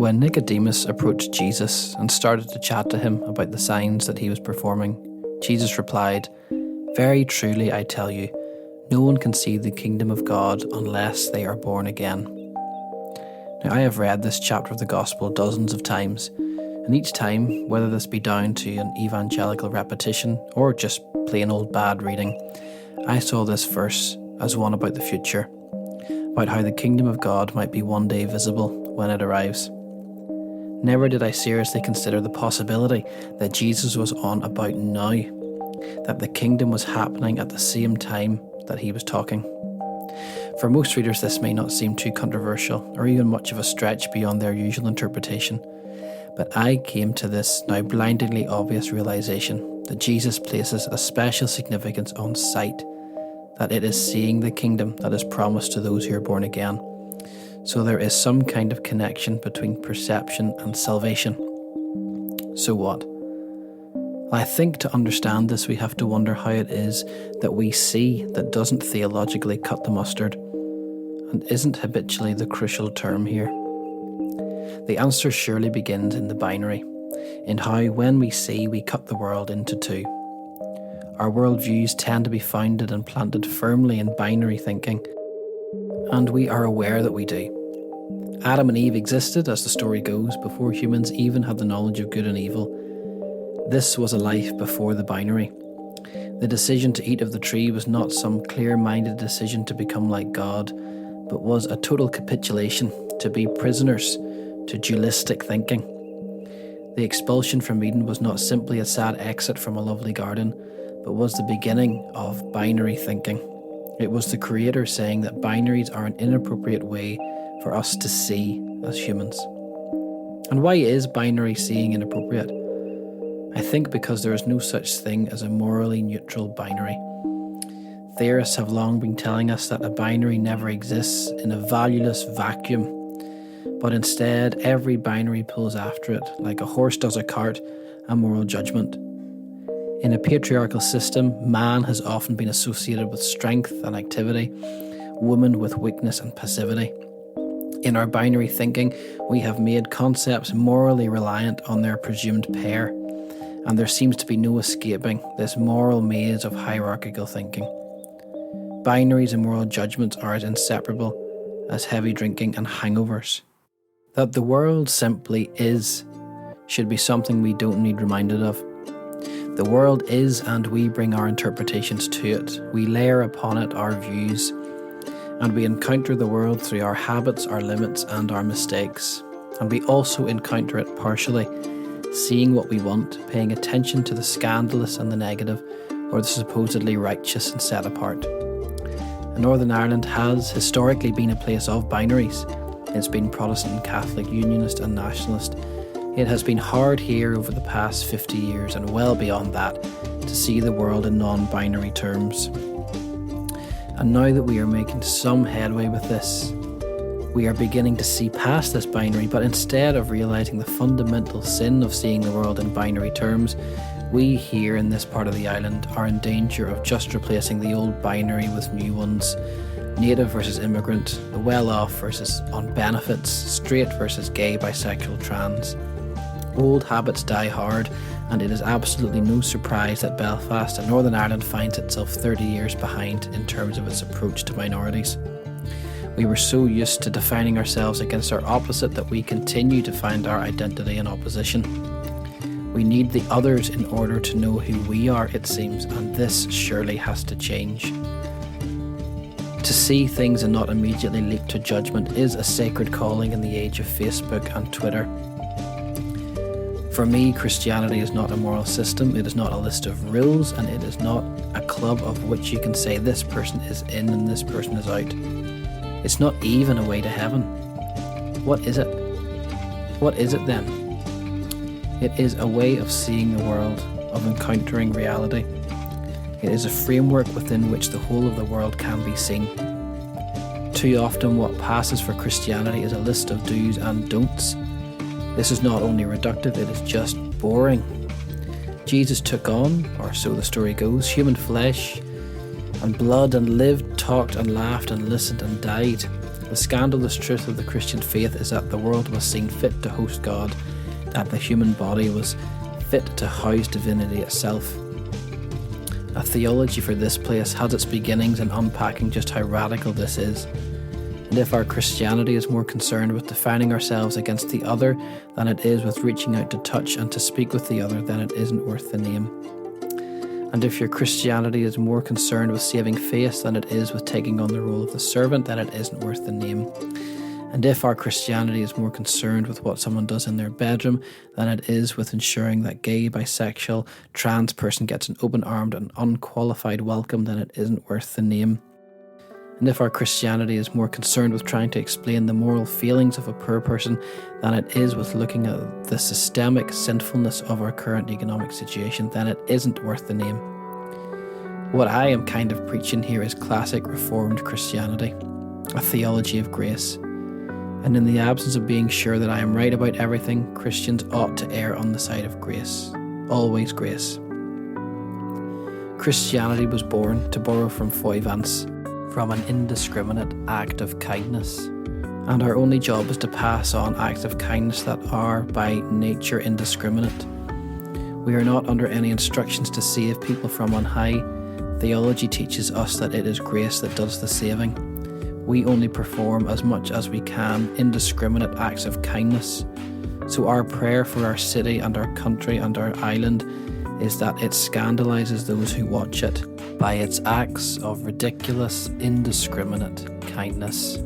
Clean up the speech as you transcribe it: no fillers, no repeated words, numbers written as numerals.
When Nicodemus approached Jesus and started to chat to him about the signs that he was performing, Jesus replied, "Very truly I tell you, no one can see the kingdom of God unless they are born again." Now, I have read this chapter of the Gospel dozens of times, and each time, whether this be down to an evangelical repetition or just plain old bad reading, I saw this verse as one about the future, about how the kingdom of God might be one day visible when it arrives. Never did I seriously consider the possibility that Jesus was on about now, that the kingdom was happening at the same time that he was talking. For most readers, this may not seem too controversial or even much of a stretch beyond their usual interpretation, but I came to this now blindingly obvious realization that Jesus places a special significance on sight, that it is seeing the kingdom that is promised to those who are born again. So there is some kind of connection between perception and salvation. So what? I think to understand this, we have to wonder how it is that we see that doesn't theologically cut the mustard and isn't habitually the crucial term here. The answer surely begins in the binary, in how when we see, we cut the world into two. Our worldviews tend to be founded and planted firmly in binary thinking, and we are aware that we do. Adam and Eve existed, as the story goes, before humans even had the knowledge of good and evil. This was a life before the binary. The decision to eat of the tree was not some clear-minded decision to become like God, but was a total capitulation to be prisoners to dualistic thinking. The expulsion from Eden was not simply a sad exit from a lovely garden, but was the beginning of binary thinking. It was the Creator saying that binaries are an inappropriate way for us to see as humans. And why is binary seeing inappropriate? I think because there is no such thing as a morally neutral binary. Theorists have long been telling us that a binary never exists in a valueless vacuum, but instead every binary pulls after it, like a horse does a cart, a moral judgment. In a patriarchal system, man has often been associated with strength and activity, woman with weakness and passivity. In our binary thinking, we have made concepts morally reliant on their presumed pair, and there seems to be no escaping this moral maze of hierarchical thinking. Binaries and moral judgments are as inseparable as heavy drinking and hangovers. That the world simply is should be something we don't need reminded of. The world is, and we bring our interpretations to it. We layer upon it our views, and we encounter the world through our habits, our limits, and our mistakes. And we also encounter it partially, seeing what we want, paying attention to the scandalous and the negative, or the supposedly righteous and set apart. And Northern Ireland has historically been a place of binaries. It's been Protestant, Catholic, Unionist and Nationalist. It has been hard here over the past 50 years and well beyond that to see the world in non-binary terms. And now that we are making some headway with this, we are beginning to see past this binary, but instead of realising the fundamental sin of seeing the world in binary terms, we here in this part of the island are in danger of just replacing the old binary with new ones. Native versus immigrant, the well-off versus on benefits, straight versus gay, bisexual, trans. Old habits die hard, and it is absolutely no surprise that Belfast and Northern Ireland finds itself 30 years behind in terms of its approach to minorities. We were so used to defining ourselves against our opposite that we continue to find our identity in opposition. We need the others in order to know who we are, it seems, and this surely has to change. To see things and not immediately leap to judgment is a sacred calling in the age of Facebook and Twitter. For me, Christianity is not a moral system, it is not a list of rules, and it is not a club of which you can say this person is in and this person is out. It's not even a way to heaven. What is it? What is it then? It is a way of seeing the world, of encountering reality. It is a framework within which the whole of the world can be seen. Too often what passes for Christianity is a list of do's and don'ts. This is not only reductive, it is just boring. Jesus took on, or so the story goes, human flesh and blood and lived, talked and laughed and listened and died. The scandalous truth of the Christian faith is that the world was seen fit to host God, that the human body was fit to house divinity itself. A theology for this place has its beginnings in unpacking just how radical this is. And if our Christianity is more concerned with defining ourselves against the other than it is with reaching out to touch and to speak with the other, then it isn't worth the name. And if your Christianity is more concerned with saving face than it is with taking on the role of the servant, then it isn't worth the name. And if our Christianity is more concerned with what someone does in their bedroom than it is with ensuring that gay, bisexual, trans person gets an open-armed and unqualified welcome, then it isn't worth the name. And if our Christianity is more concerned with trying to explain the moral feelings of a poor person than it is with looking at the systemic sinfulness of our current economic situation, then it isn't worth the name. What I am kind of preaching here is classic Reformed Christianity, a theology of grace. And in the absence of being sure that I am right about everything, Christians ought to err on the side of grace. Always grace. Christianity was born, to borrow from Foy Vance, from an indiscriminate act of kindness. And our only job is to pass on acts of kindness that are, by nature, indiscriminate. We are not under any instructions to save people from on high. Theology teaches us that it is grace that does the saving. We only perform as much as we can indiscriminate acts of kindness. So our prayer for our city and our country and our island is that it scandalizes those who watch it by its acts of ridiculous, indiscriminate kindness.